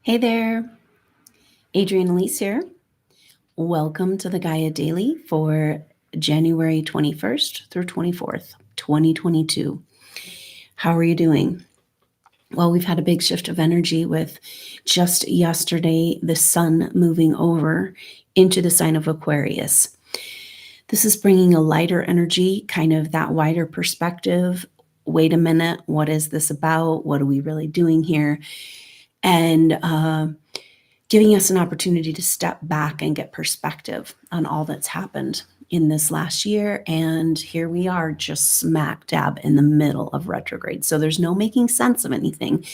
Hey there, Adrienne Elise here. Welcome to the Gaia Daily for January 21st through 24th, 2022. How are you doing? Well, we've had a big shift of energy with just yesterday the sun moving over into the sign of Aquarius. This is bringing a lighter energy, kind of that wider perspective. Wait a minute, what is this about? What are we really doing here? And giving us an opportunity to step back and get perspective on all that's happened in this last year. And here we are, just smack dab in the middle of retrograde. So there's no making sense of anything,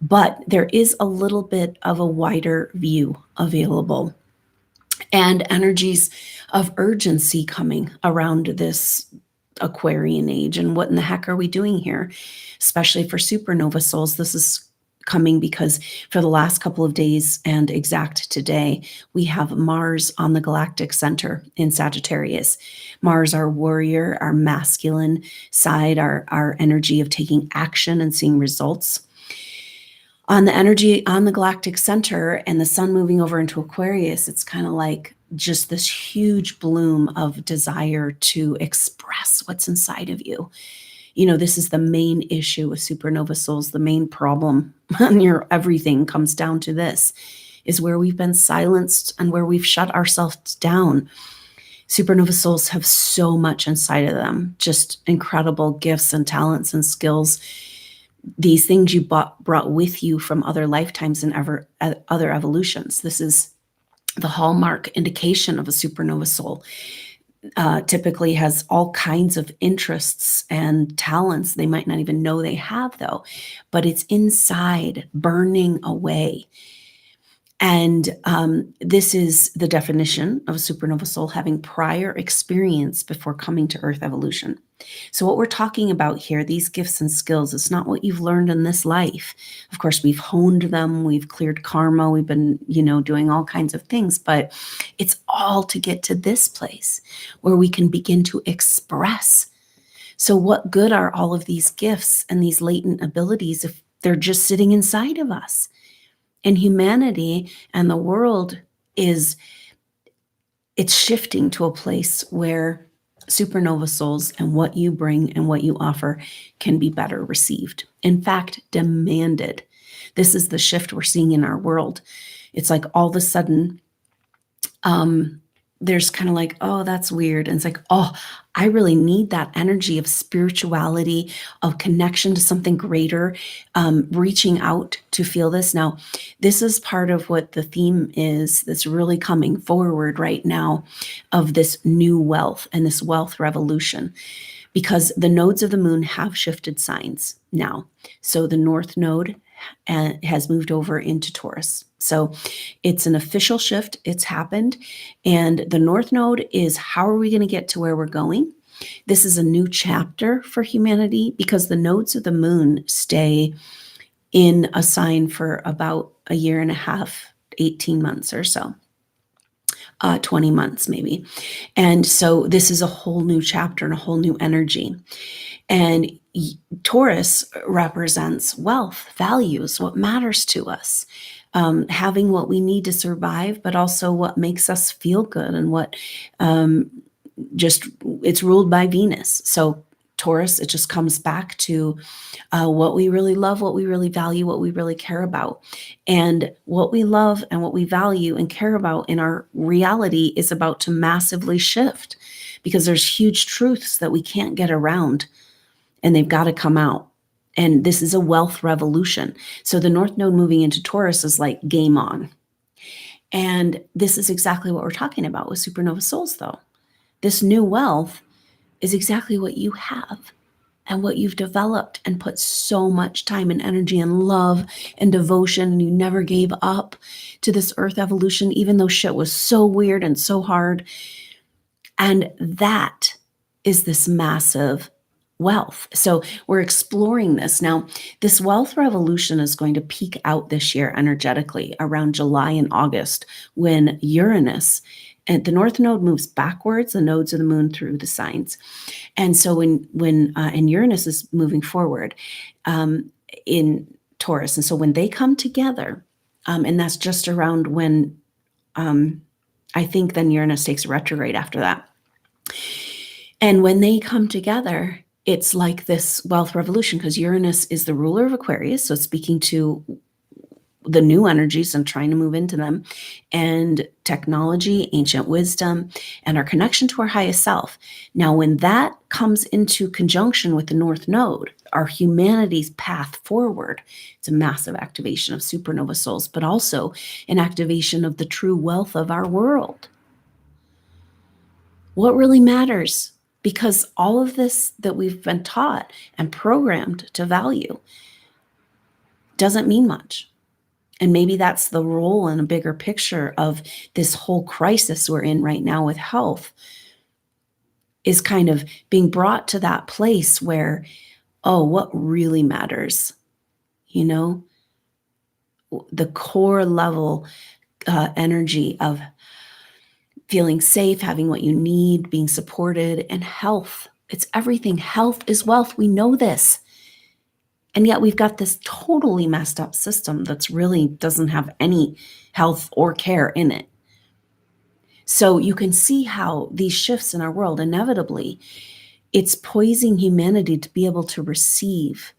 but there is a little bit of a wider view available and energies of urgency coming around this Aquarian age. And what in the heck are we doing here? Especially for supernova souls, this is coming because for the last couple of days and exact today, we have Mars on the Galactic Center in Sagittarius. Mars, our warrior, our masculine side, our energy of taking action and seeing results. On the energy on the Galactic Center and the sun moving over into Aquarius, it's kind of like just this huge bloom of desire to express what's inside of you. You know, this is the main issue with supernova souls. The main problem on your everything comes down to this, is where we've been silenced and where we've shut ourselves down. Supernova souls have so much inside of them, just incredible gifts and talents and skills. These things you brought with you from other lifetimes and other evolutions. This is the hallmark indication of a supernova soul. Typically has all kinds of interests and talents they might not even know they have, though, but it's inside burning away. And this is the definition of a supernova soul, having prior experience before coming to Earth evolution. So what we're talking about here, these gifts and skills, it's not what you've learned in this life. Of course, we've honed them, we've cleared karma, we've been, doing all kinds of things, but it's all to get to this place where we can begin to express. So what good are all of these gifts and these latent abilities if they're just sitting inside of us? And humanity and the world it's shifting to a place where supernova souls and what you bring and what you offer can be better received. In fact, demanded. This is the shift we're seeing in our world. It's like all of a sudden, there's kind of like, oh, that's weird. And it's like, oh, I really need that energy of spirituality, of connection to something greater, reaching out to feel this. Now, this is part of what the theme is that's really coming forward right now of this new wealth and this wealth revolution, because the nodes of the moon have shifted signs now. So the North Node has moved over into Taurus. So it's an official shift. It's happened. And the North Node is, how are we going to get to where we're going? This is a new chapter for humanity because the nodes of the moon stay in a sign for about a year and a half, 18 months or so. 20 months maybe. And so this is a whole new chapter and a whole new energy. And Taurus represents wealth, values, what matters to us, having what we need to survive, but also what makes us feel good and what it's ruled by Venus. So Taurus, it just comes back to what we really love, what we really value, what we really care about. And what we love and what we value and care about in our reality is about to massively shift because there's huge truths that we can't get around and they've got to come out. And this is a wealth revolution. So the North Node moving into Taurus is like game on. And this is exactly what we're talking about with supernova souls, though. This new wealth is exactly what you have and what you've developed and put so much time and energy and love and devotion, and you never gave up to this Earth evolution, even though shit was so weird and so hard. And that is this massive wealth. So we're exploring this. Now, this wealth revolution is going to peak out this year energetically around July and August when Uranus and the North Node moves backwards, the nodes of the moon through the signs. And so and Uranus is moving forward in Taurus. And so when they come together, And that's just around when I think then Uranus takes a retrograde after that. And when they come together, it's like this wealth revolution, because Uranus is the ruler of Aquarius. So it's speaking to the new energies and trying to move into them, and technology, ancient wisdom, and our connection to our highest self. Now, when that comes into conjunction with the North Node, our humanity's path forward, it's a massive activation of supernova souls, but also an activation of the true wealth of our world. What really matters? Because all of this that we've been taught and programmed to value doesn't mean much. And maybe that's the role in a bigger picture of this whole crisis we're in right now with health, is kind of being brought to that place where, oh, what really matters, you know, the core level energy of feeling safe, having what you need, being supported, and health. It's everything. Health is wealth. We know this. And yet we've got this totally messed up system that's really doesn't have any health or care in it. So you can see how these shifts in our world, inevitably, it's poising humanity to be able to receive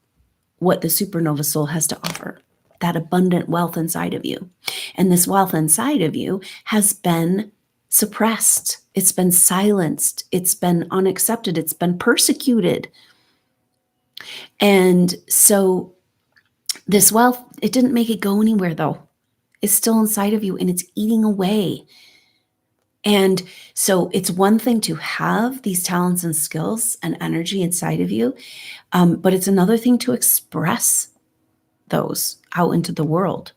what the supernova soul has to offer, that abundant wealth inside of you. And this wealth inside of you has been suppressed. It's been silenced. It's been unaccepted. It's been persecuted. And so this wealth, it didn't make it go anywhere, though. It's still inside of you and it's eating away. And so it's one thing to have these talents and skills and energy inside of you, but it's another thing to express those out into the world.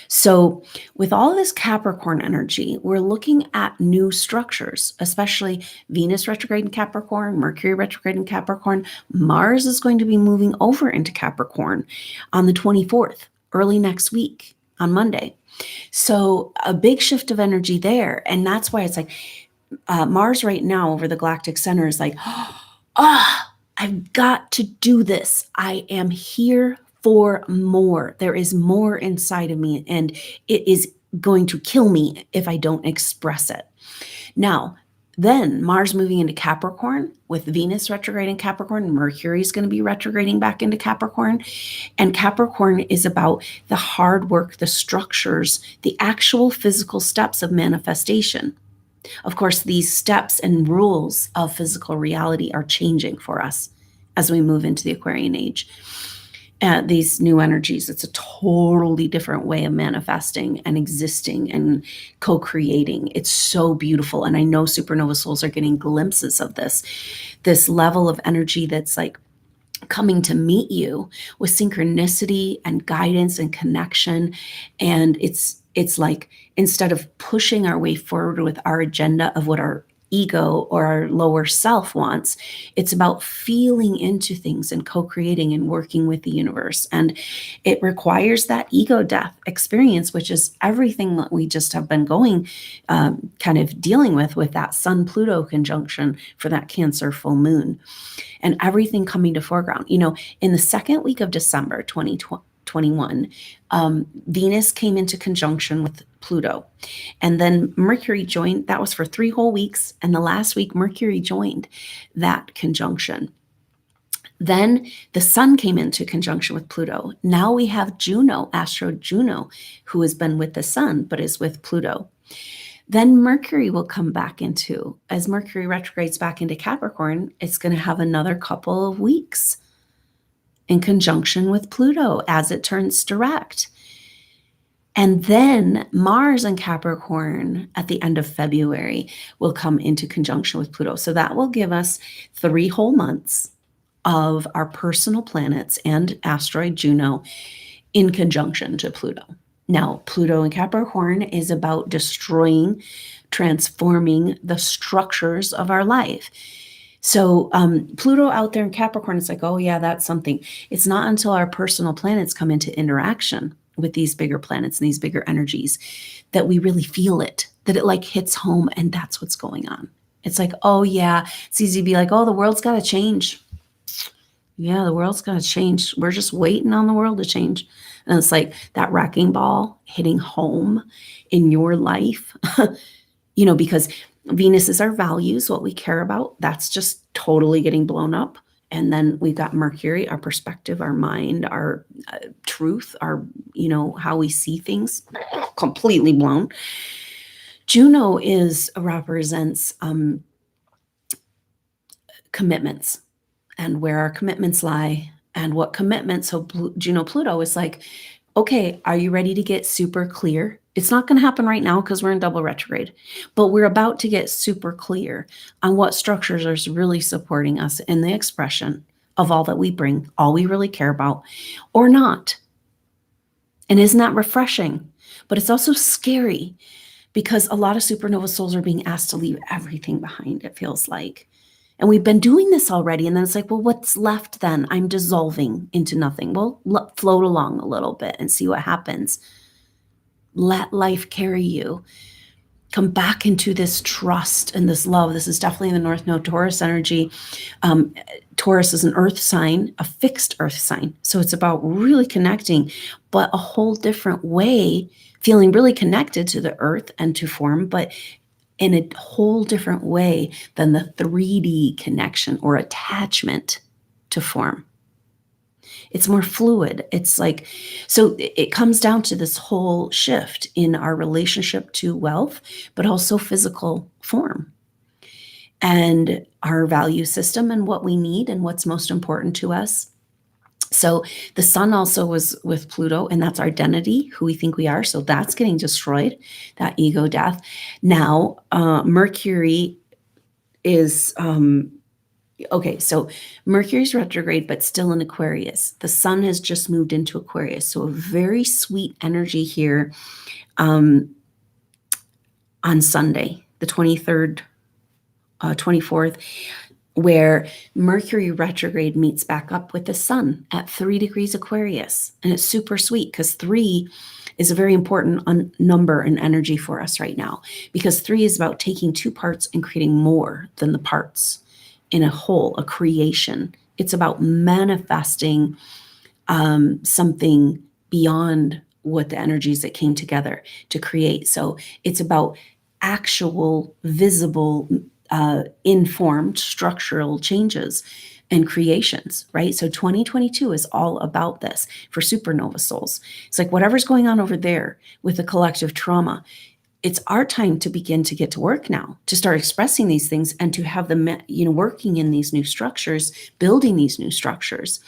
So with all this Capricorn energy, we're looking at new structures, especially Venus retrograde in Capricorn, Mercury retrograde in Capricorn. Mars is going to be moving over into Capricorn on the 24th, early next week on Monday. So a big shift of energy there. And that's why it's like Mars right now over the Galactic Center is like, I've got to do this. I am here for more. There is more inside of me, and it is going to kill me if I don't express it. Now, then Mars moving into Capricorn with Venus retrograde in Capricorn, Mercury is going to be retrograding back into Capricorn. And Capricorn is about the hard work, the structures, the actual physical steps of manifestation. Of course, these steps and rules of physical reality are changing for us as we move into the Aquarian Age. These new energies, it's a totally different way of manifesting and existing and co-creating. It's so beautiful. And I know supernova souls are getting glimpses of this level of energy that's like coming to meet you with synchronicity and guidance and connection. And it's like, instead of pushing our way forward with our agenda of what our ego or our lower self wants, it's about feeling into things and co-creating and working with the universe. And it requires that ego death experience, which is everything that we just have been going kind of dealing with that Sun-Pluto conjunction for that Cancer full moon, and everything coming to foreground. You know, in the second week of December 2021, Venus came into conjunction with Pluto, and then Mercury joined. That was for 3 whole weeks, and the last week Mercury joined that conjunction. Then the Sun came into conjunction with Pluto. Now we have Juno, Astro Juno, who has been with the Sun but is with Pluto. Then Mercury will come back into, as Mercury retrogrades back into Capricorn, it's going to have another couple of weeks in conjunction with Pluto as it turns direct. And then Mars and Capricorn at the end of February will come into conjunction with Pluto. So that will give us 3 whole months of our personal planets and asteroid Juno in conjunction to Pluto. Now, Pluto in Capricorn is about destroying, transforming the structures of our life. So Pluto out there in Capricorn, it's like, oh yeah, that's something. It's not until our personal planets come into interaction with these bigger planets and these bigger energies that we really feel it, that it like hits home, and that's what's going on. It's like, oh yeah, it's easy to be like, oh, the world's got to change. Yeah, the world's going to change. We're just waiting on the world to change. And it's like that wrecking ball hitting home in your life, because Venus is our values, what we care about. That's just totally getting blown up. And then we've got Mercury, our perspective, our mind, our truth, our, how we see things, completely blown. Juno represents commitments and where our commitments lie and what commitments. So Juno Pluto is like, okay, are you ready to get super clear? It's not going to happen right now because we're in double retrograde, but we're about to get super clear on what structures are really supporting us in the expression of all that we bring, all we really care about, or not. And isn't that refreshing? But it's also scary because a lot of supernova souls are being asked to leave everything behind, it feels like. And we've been doing this already. And then it's like, well, what's left then? I'm dissolving into nothing. Well, float along a little bit and see what happens. Let life carry you. Come back into this trust and this love. This is definitely the North Node Taurus energy. Taurus is an earth sign, a fixed earth sign. So it's about really connecting, but a whole different way, feeling really connected to the earth and to form, but in a whole different way than the 3D connection or attachment to form. It's more fluid. It's like, so it comes down to this whole shift in our relationship to wealth, but also physical form and our value system and what we need and what's most important to us. So the sun also was with Pluto, and that's our identity, who we think we are. So that's getting destroyed, that ego death. Now, Mercury is, okay, so Mercury's retrograde, but still in Aquarius. The sun has just moved into Aquarius. So a very sweet energy here on Sunday, the 23rd, 24th, where Mercury retrograde meets back up with the sun at 3 degrees Aquarius. And it's super sweet because 3 is a very important number and energy for us right now, because 3 is about taking 2 parts and creating more than the parts in a whole, a creation. It's about manifesting something beyond what the energies that came together to create. So it's about actual visible informed structural changes and creations, right? So 2022 is all about this for supernova souls. It's like whatever's going on over there with the collective trauma, it's our time to begin to get to work now, to start expressing these things and to have them, working in these new structures, building these new structures,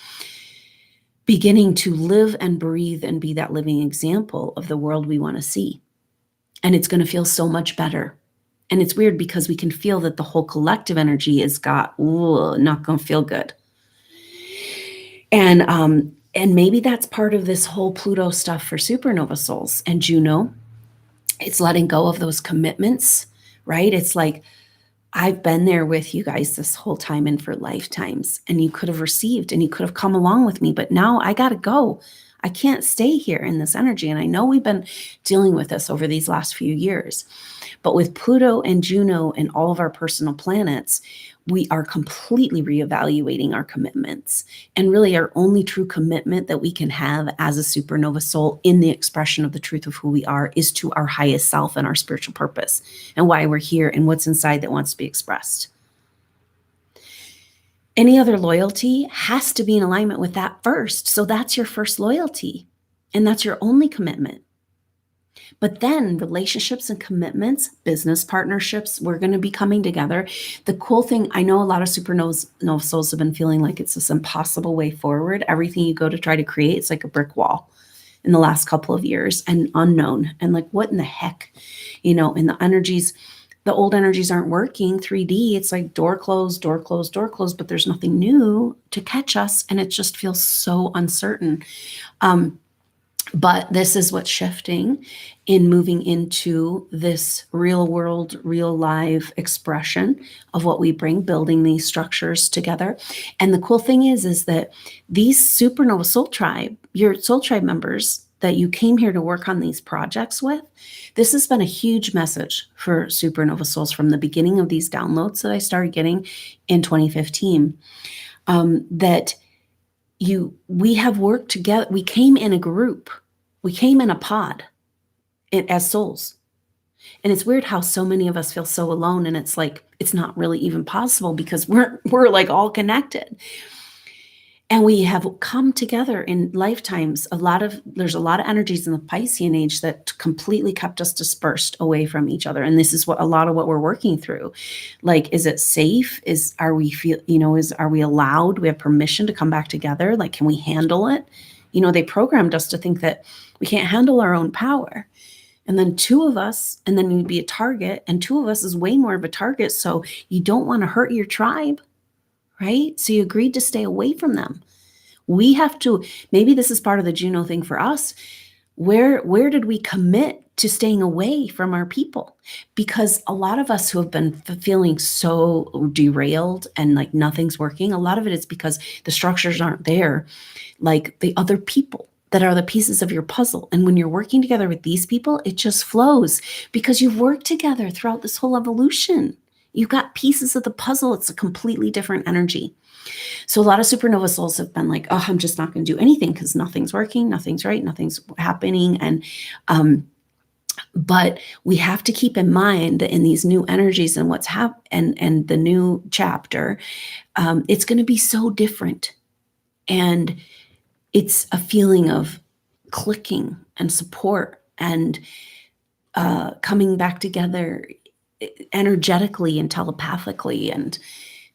beginning to live and breathe and be that living example of the world we want to see. And it's going to feel so much better. And it's weird because we can feel that the whole collective energy has got, not going to feel good. And maybe that's part of this whole Pluto stuff for supernova souls and Juno. It's letting go of those commitments, right? It's like, I've been there with you guys this whole time and for lifetimes, and you could have received and you could have come along with me, but now I got to go. I can't stay here in this energy. And I know we've been dealing with this over these last few years. But with Pluto and Juno and all of our personal planets, we are completely reevaluating our commitments. And really our only true commitment that we can have as a supernova soul in the expression of the truth of who we are is to our highest self and our spiritual purpose and why we're here and what's inside that wants to be expressed. Any other loyalty has to be in alignment with that first. So that's your first loyalty and that's your only commitment. But then relationships and commitments, business partnerships, we're going to be coming together. The cool thing, I know a lot of supernova souls have been feeling like it's this impossible way forward. Everything you go to try to create, it's like a brick wall in the last couple of years and unknown. And like, what in the heck, and the energies, the old energies aren't working. 3D, it's like door closed, door closed, door closed, but there's nothing new to catch us. And it just feels so uncertain. But this is what's shifting in moving into this real world, real live expression of what we bring, building these structures together. And the cool thing is that these supernova soul tribe, your soul tribe members that you came here to work on these projects with, this has been a huge message for supernova souls from the beginning of these downloads that I started getting in 2015, that we have worked together. We came in a group. We came in a pod as souls. And it's weird how so many of us feel so alone, and it's like it's not really even possible because we're like all connected. And we have come together in lifetimes. There's a lot of energies in the Piscean age that completely kept us dispersed away from each other. And this is what a lot of what we're working through. Like, is it safe? Are we allowed? Do we have permission to come back together? Like, can we handle it? They programmed us to think that we can't handle our own power. And then two of us, and then you'd be a target, and two of us is way more of a target. So you don't want to hurt your tribe. Right? So you agreed to stay away from them. We have to, maybe this is part of the Juno thing for us. Where did we commit to staying away from our people? Because a lot of us who have been feeling so derailed and like nothing's working, a lot of it is because the structures aren't there, like the other people that are the pieces of your puzzle. And when you're working together with these people, it just flows because you've worked together throughout this whole evolution. You've got pieces of the puzzle. It's a completely different energy. So a lot of supernova souls have been like, oh, I'm just not going to do anything because nothing's working, nothing's right, nothing's happening. And but we have to keep in mind that in these new energies and what's happened and the new chapter, it's going to be so different. And it's a feeling of clicking and support and coming back together energetically and telepathically, and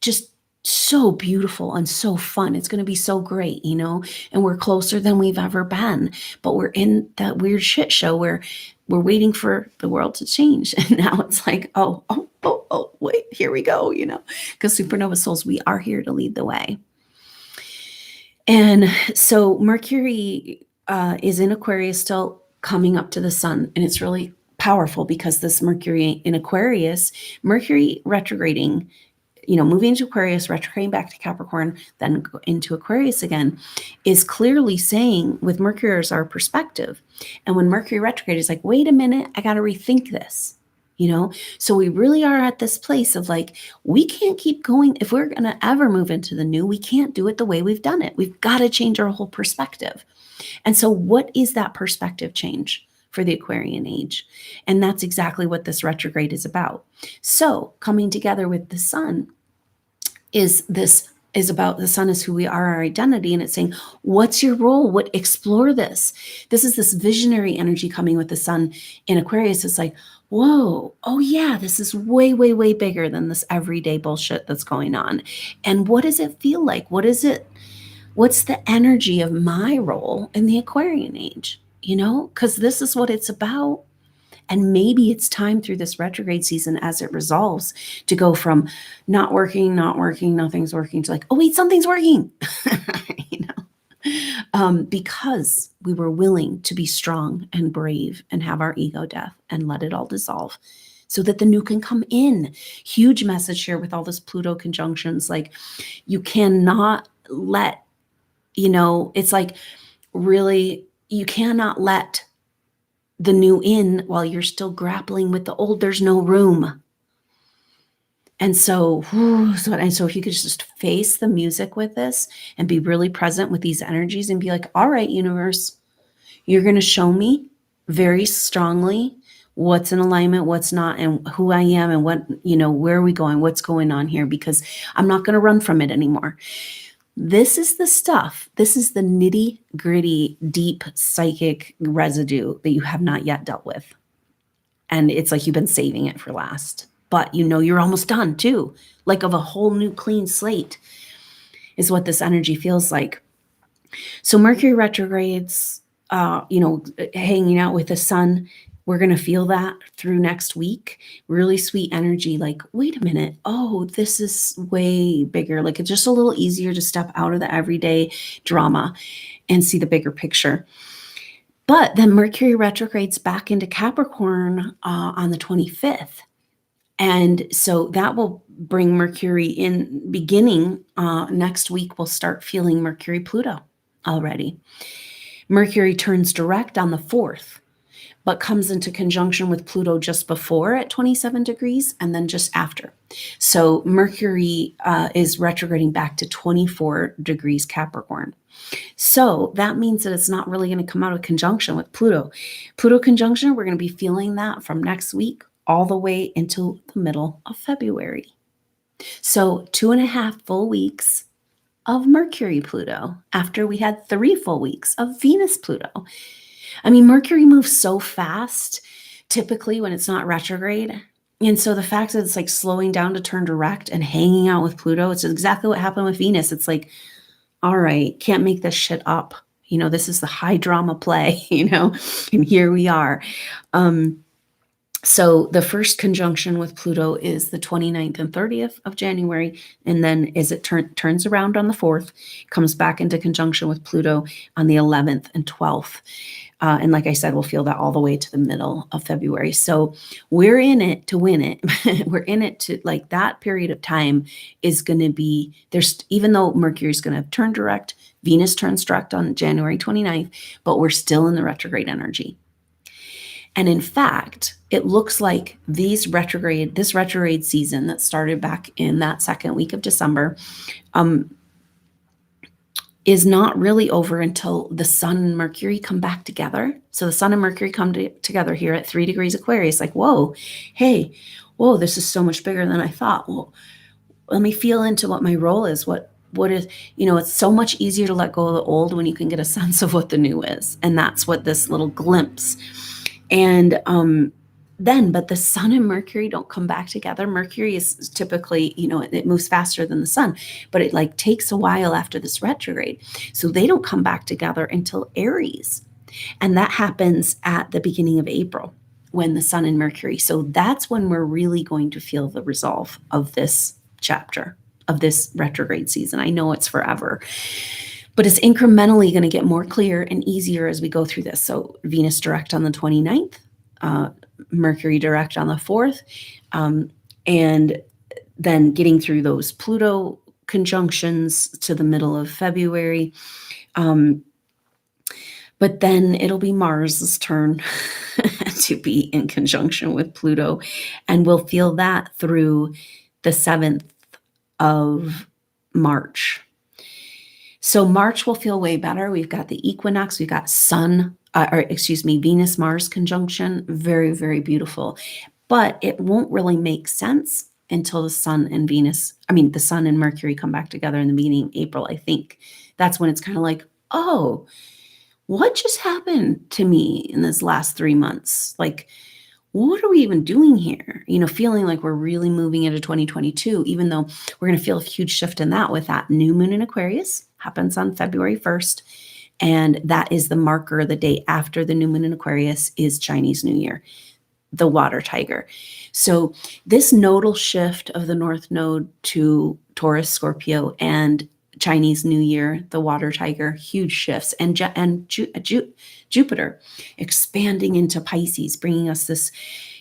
just so beautiful and so fun. It's going to be so great, and we're closer than we've ever been, but we're in that weird shit show where we're waiting for the world to change. And now it's like, oh, wait, here we go, because supernova souls, we are here to lead the way. And so Mercury is in Aquarius, still coming up to the sun, and it's really powerful because this Mercury in Aquarius, Mercury retrograding, moving into Aquarius, retrograding back to Capricorn, then into Aquarius again, is clearly saying with Mercury as our perspective. And when Mercury retrograde is like, wait a minute, I got to rethink this, So we really are at this place of like, we can't keep going. If we're going to ever move into the new, we can't do it the way we've done it. We've got to change our whole perspective. And so what is that perspective change for the Aquarian age? And that's exactly what this retrograde is about. So coming together with the sun is about the sun is who we are, our identity. And it's saying, what's your role? Explore this. This is this visionary energy coming with the sun in Aquarius. It's like, whoa, oh yeah, this is way, way, way bigger than this everyday bullshit that's going on. And what does it feel like? What's the energy of my role in the Aquarian age? Because this is what it's about. And maybe it's time through this retrograde season as it resolves to go from not working, nothing's working to like, oh wait, something's working, because we were willing to be strong and brave and have our ego death and let it all dissolve so that the new can come in. Huge message here with all this Pluto conjunctions. Like, you cannot let, it's like, really, you cannot let the new in while you're still grappling with the old. There's no room. And so if you could just face the music with this and be really present with these energies and be like, all right, universe, you're going to show me very strongly what's in alignment, what's not, and who I am, and what, where are we going, what's going on here, because I'm not going to run from it anymore. This is the stuff. This is the nitty gritty, deep psychic residue that you have not yet dealt with. And it's like you've been saving it for last, but you're almost done too. Like of a whole new clean slate is what this energy feels like. So Mercury retrogrades, hanging out with the sun. We're going to feel that through next week. Really sweet energy. Like, wait a minute. Oh, this is way bigger. Like, it's just a little easier to step out of the everyday drama and see the bigger picture. But then Mercury retrogrades back into Capricorn on the 25th. And so that will bring Mercury in beginning next week. We'll start feeling Mercury Pluto already. Mercury turns direct on the 4th. but comes into conjunction with Pluto just before at 27 degrees and then just after. So Mercury is retrograding back to 24 degrees Capricorn. So that means that it's not really going to come out of conjunction with Pluto. Pluto conjunction, we're going to be feeling that from next week all the way until the middle of February. So 2.5 full weeks of Mercury Pluto after we had 3 full weeks of Venus Pluto. I mean, Mercury moves so fast, typically when it's not retrograde. And so the fact that it's like slowing down to turn direct and hanging out with Pluto, it's exactly what happened with Venus. It's like, all right, can't make this shit up. This is the high drama play, and here we are. So the first conjunction with Pluto is the 29th and 30th of January. And then as it turns around on the 4th, comes back into conjunction with Pluto on the 11th and 12th. And like I said, we'll feel that all the way to the middle of February. So we're in it to win it. We're in it to, like, that period of time is going to be, even though Mercury is going to turn direct, Venus turns direct on January 29th, but we're still in the retrograde energy. And in fact, it looks like this retrograde season that started back in that second week of December, is not really over until the Sun and Mercury come back together. So the Sun and Mercury come together here at 3 degrees Aquarius. Like, whoa, this is so much bigger than I thought. Well, let me feel into what my role is. What is, it's so much easier to let go of the old when you can get a sense of what the new is. And that's what this little glimpse. And but the Sun and Mercury don't come back together. Mercury is typically, it moves faster than the Sun, but it like takes a while after this retrograde. So they don't come back together until Aries. And that happens at the beginning of April when the Sun and Mercury. So that's when we're really going to feel the resolve of this chapter, of this retrograde season. I know it's forever, but it's incrementally going to get more clear and easier as we go through this. So Venus direct on the 29th, Mercury direct on the 4th, and then getting through those Pluto conjunctions to the middle of February. But then it'll be Mars's turn to be in conjunction with Pluto, and we'll feel that through the 7th of March. So March will feel way better. We've got the equinox, we've got Venus-Mars conjunction. Very, very beautiful. But it won't really make sense until the Sun and Mercury come back together in the beginning of April, I think. That's when it's kind of like, oh, what just happened to me in this last 3 months? Like, what are we even doing here? Feeling like we're really moving into 2022, even though we're going to feel a huge shift in that with that new moon in Aquarius. Happens on February 1st. And that is the marker. The day after the new moon in Aquarius is Chinese New Year, the water tiger. So this nodal shift of the North Node to Taurus, Scorpio, and Chinese New Year, the water tiger, huge shifts. And Jupiter expanding into Pisces, bringing us this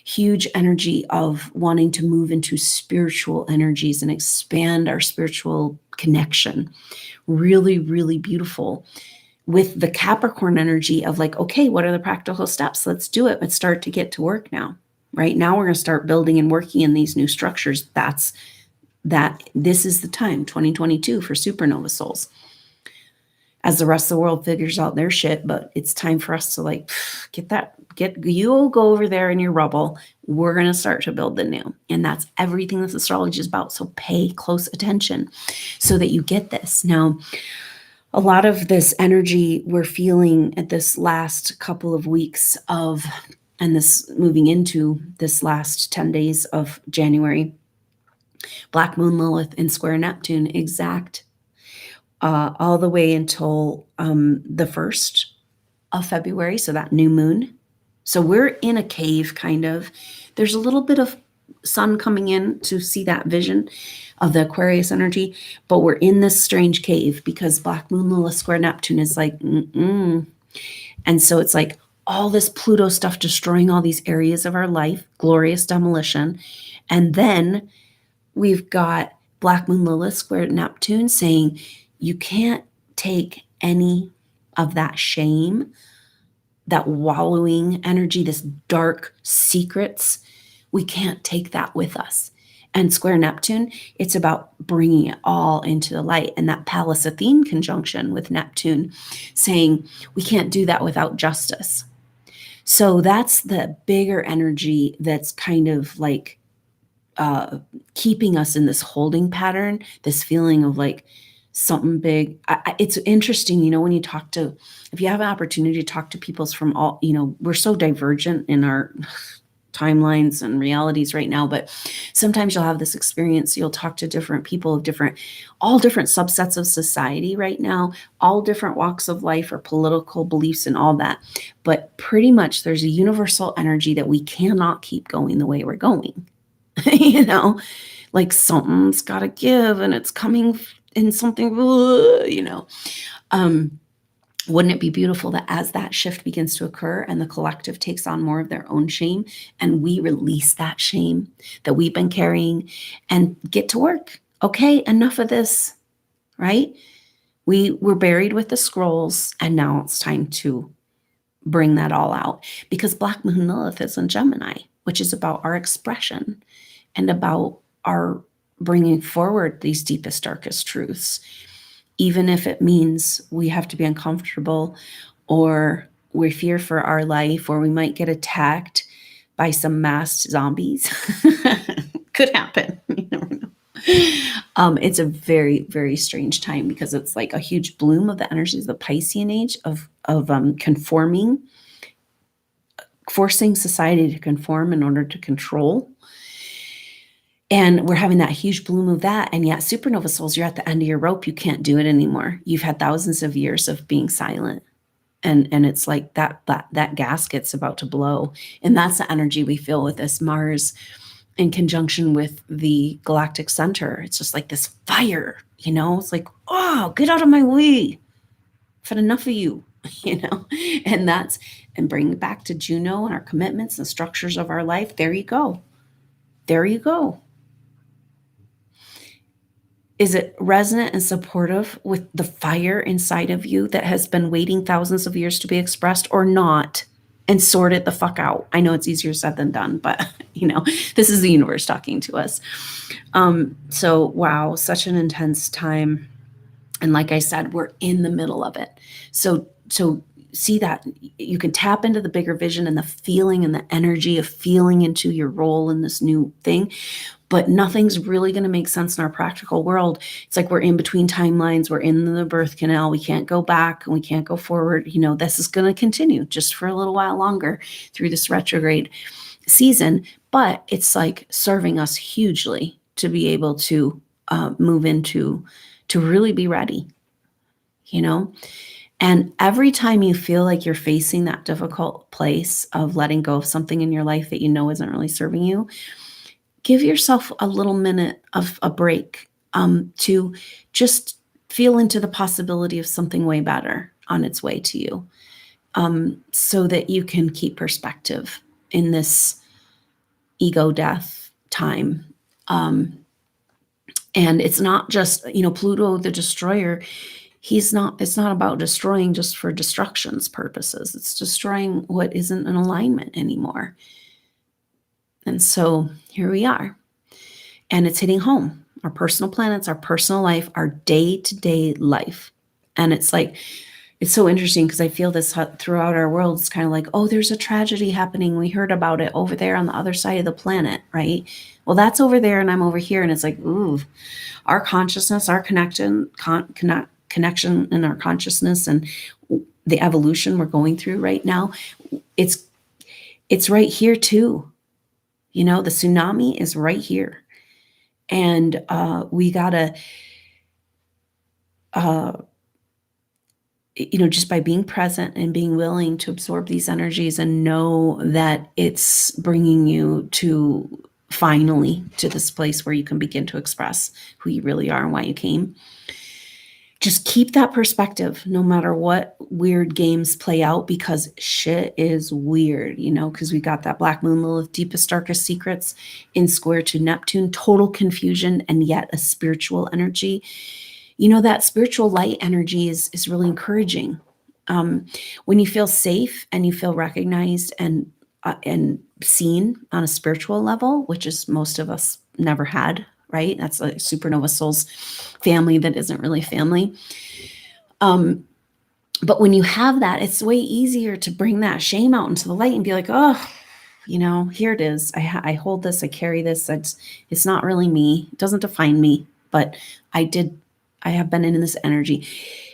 huge energy of wanting to move into spiritual energies and expand our spiritual connection. Really, really beautiful. With the Capricorn energy of like, okay, what are the practical steps? Let's do it. Let's start to get to work now. Right now, we're going to start building and working in these new structures. This is the time, 2022, for SuperNova souls. As the rest of the world figures out their shit, but it's time for us to you go over there in your rubble. We're going to start to build the new. And that's everything this astrology is about. So pay close attention so that you get this. Now, a lot of this energy we're feeling at this last couple of weeks and this moving into this last 10 days of January, Black Moon Lilith in square Neptune exact all the way until the 1st of February, so that new moon. So we're in a cave, kind of. There's a little bit of sun coming in to see that vision of the Aquarius energy, but we're in this strange cave because Black Moon Lilith square Neptune is like, And so it's like all this Pluto stuff destroying all these areas of our life, glorious demolition. And then we've got Black Moon Lilith square Neptune saying, you can't take any of that shame that wallowing energy, this dark secrets, we can't take that with us. And square Neptune, it's about bringing it all into the light. And that Pallas Athene conjunction with Neptune saying we can't do that without justice. So that's the bigger energy that's kind of like keeping us in this holding pattern, this feeling of like something big. It's interesting, when you talk to, if you have an opportunity to talk to people from all, we're so divergent in our timelines and realities right now, but sometimes you'll have this experience. You'll talk to different people of all different subsets of society right now, all different walks of life or political beliefs and all that. But pretty much there's a universal energy that we cannot keep going the way we're going. Like something's got to give and it's coming in something, wouldn't it be beautiful that as that shift begins to occur and the collective takes on more of their own shame and we release that shame that we've been carrying and get to work? Okay, enough of this, right? We were buried with the scrolls and now it's time to bring that all out, because Black Moon Lilith is in Gemini, which is about our expression and about our bringing forward these deepest, darkest truths, even if it means we have to be uncomfortable or we fear for our life or we might get attacked by some masked zombies. Could happen. You never know. It's a very, very strange time because it's like a huge bloom of the energies of the Piscean age of conforming, forcing society to conform in order to control. And we're having that huge bloom of that. And yet supernova souls, you're at the end of your rope. You can't do it anymore. You've had thousands of years of being silent. And it's like that gasket's about to blow. And that's the energy we feel with this Mars in conjunction with the Galactic Center. It's just like this fire, it's like, oh, get out of my way. I've had enough of you, and bring it back to Juno and our commitments and structures of our life. There you go. There you go. Is it resonant and supportive with the fire inside of you that has been waiting thousands of years to be expressed, or not? And sort it the fuck out. I know it's easier said than done, but this is the universe talking to us. So wow, such an intense time. And like I said, we're in the middle of it. So see that you can tap into the bigger vision and the feeling and the energy of feeling into your role in this new thing. But nothing's really going to make sense in our practical world. It's like we're in between timelines. We're in the birth canal. We can't go back and we can't go forward. This is going to continue just for a little while longer through this retrograde season. But it's like serving us hugely to be able to move into, to really be ready, And every time you feel like you're facing that difficult place of letting go of something in your life that isn't really serving you, give yourself a little minute of a break to just feel into the possibility of something way better on its way to you, so that you can keep perspective in this ego death time. And it's not just, Pluto, the destroyer, it's not about destroying just for destruction's purposes. It's destroying what isn't in alignment anymore. And so here we are, and it's hitting home, our personal planets, our personal life, our day-to-day life. And it's like, it's so interesting because I feel this throughout our world. It's kind of like, oh, there's a tragedy happening. We heard about it over there on the other side of the planet, right? Well, that's over there and I'm over here. And it's like, ooh, our consciousness, our connection in our consciousness and the evolution we're going through right now, it's right here too. The tsunami is right here. And we gotta, just by being present and being willing to absorb these energies and know that it's bringing you to finally to this place where you can begin to express who you really are and why you came. Just keep that perspective no matter what weird games play out, because shit is weird, because we got that Black Moon Lilith, deepest, darkest secrets in square to Neptune, total confusion, and yet a spiritual energy. That spiritual light energy is really encouraging. When you feel safe and you feel recognized and seen on a spiritual level, which is most of us never had, right? That's like supernova soul's family that isn't really family. But when you have that, it's way easier to bring that shame out into the light and be like, oh, here it is. I hold this, I carry this. It's not really me. It doesn't define me, but I have been in this energy.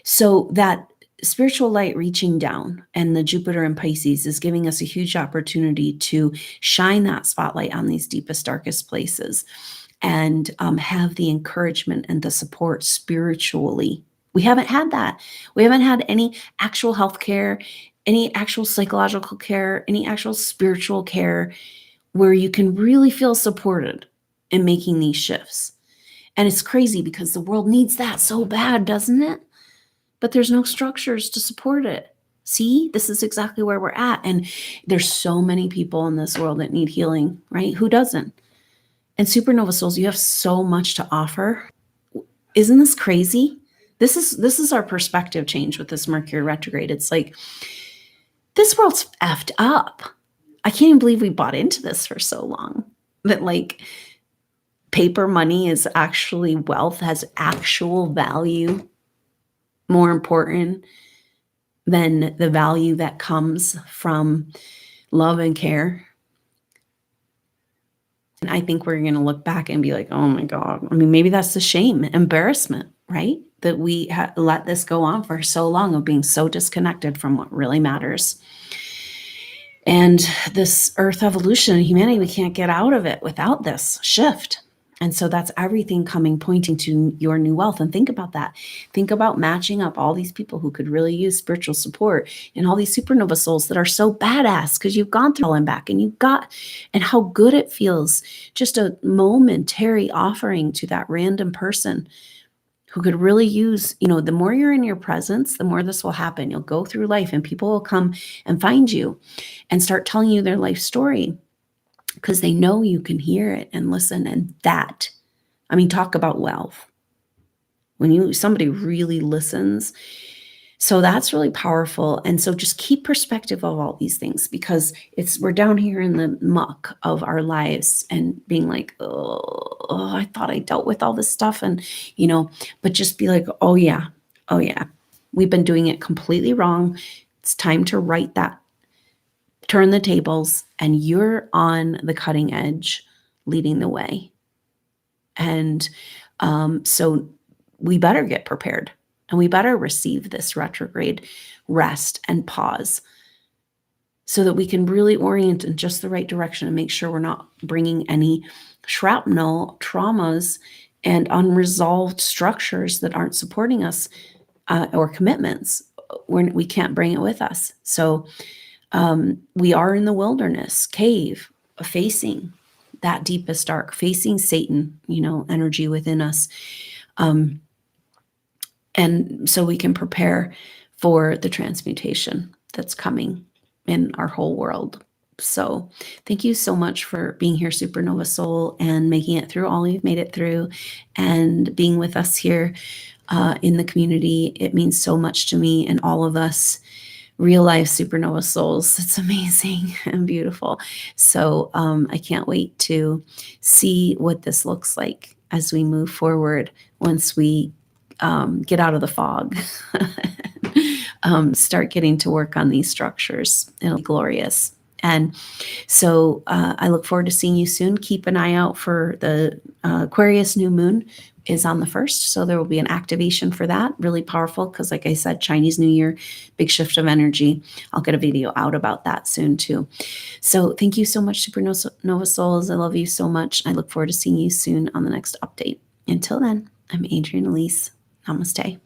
So that spiritual light reaching down, and the Jupiter in Pisces is giving us a huge opportunity to shine that spotlight on these deepest, darkest places, and have the encouragement and the support spiritually. We haven't had that. We haven't had any actual health care, any actual psychological care, any actual spiritual care where you can really feel supported in making these shifts. And it's crazy because the world needs that so bad, doesn't it? But there's no structures to support it. See, this is exactly where we're at. And there's so many people in this world that need healing, right? Who doesn't? And supernova souls, you have so much to offer. Isn't this crazy? This is our perspective change with this Mercury retrograde. It's like, this world's effed up. I can't even believe we bought into this for so long. That like paper money is actually wealth, has actual value, more important than the value that comes from love and care. And I think we're going to look back and be like, oh my God. I mean, maybe that's the shame, embarrassment, right? That we let this go on for so long, of being so disconnected from what really matters. And this earth evolution, humanity, we can't get out of it without this shift. And so that's everything pointing to your new wealth. And think about that. Think about matching up all these people who could really use spiritual support, and all these supernova souls that are so badass because you've gone through all and back, and and how good it feels. Just a momentary offering to that random person who could really use, the more you're in your presence, the more this will happen. You'll go through life and people will come and find you and start telling you their life story, because they know you can hear it and listen. And that, talk about wealth. When somebody really listens. So that's really powerful. And so just keep perspective of all these things, because we're down here in the muck of our lives and being like, oh, I thought I dealt with all this stuff. And, but just be like, oh yeah, we've been doing it completely wrong. It's time to right that, turn the tables, and you're on the cutting edge, leading the way. And so we better get prepared, and we better receive this retrograde rest and pause, so that we can really orient in just the right direction and make sure we're not bringing any shrapnel, traumas, and unresolved structures that aren't supporting us, or commitments. We can't bring it with us. So we are in the wilderness cave, facing that deepest dark, facing Satan, energy within us. And so we can prepare for the transmutation that's coming in our whole world. So thank you so much for being here, Supernova Soul, and making it through all you've made it through, and being with us here in the community. It means so much to me and all of us real life supernova souls. It's amazing and beautiful. So I can't wait to see what this looks like as we move forward, once we get out of the fog, start getting to work on these structures. It'll be glorious. And so I look forward to seeing you soon. Keep an eye out for the Aquarius new moon is on the 1st. So there will be an activation for that. Really powerful, because like I said, Chinese New Year, big shift of energy. I'll get a video out about that soon too. So thank you so much, Supernova Souls. I love you so much. I look forward to seeing you soon on the next update. Until then, I'm Adrienne Elise. Namaste.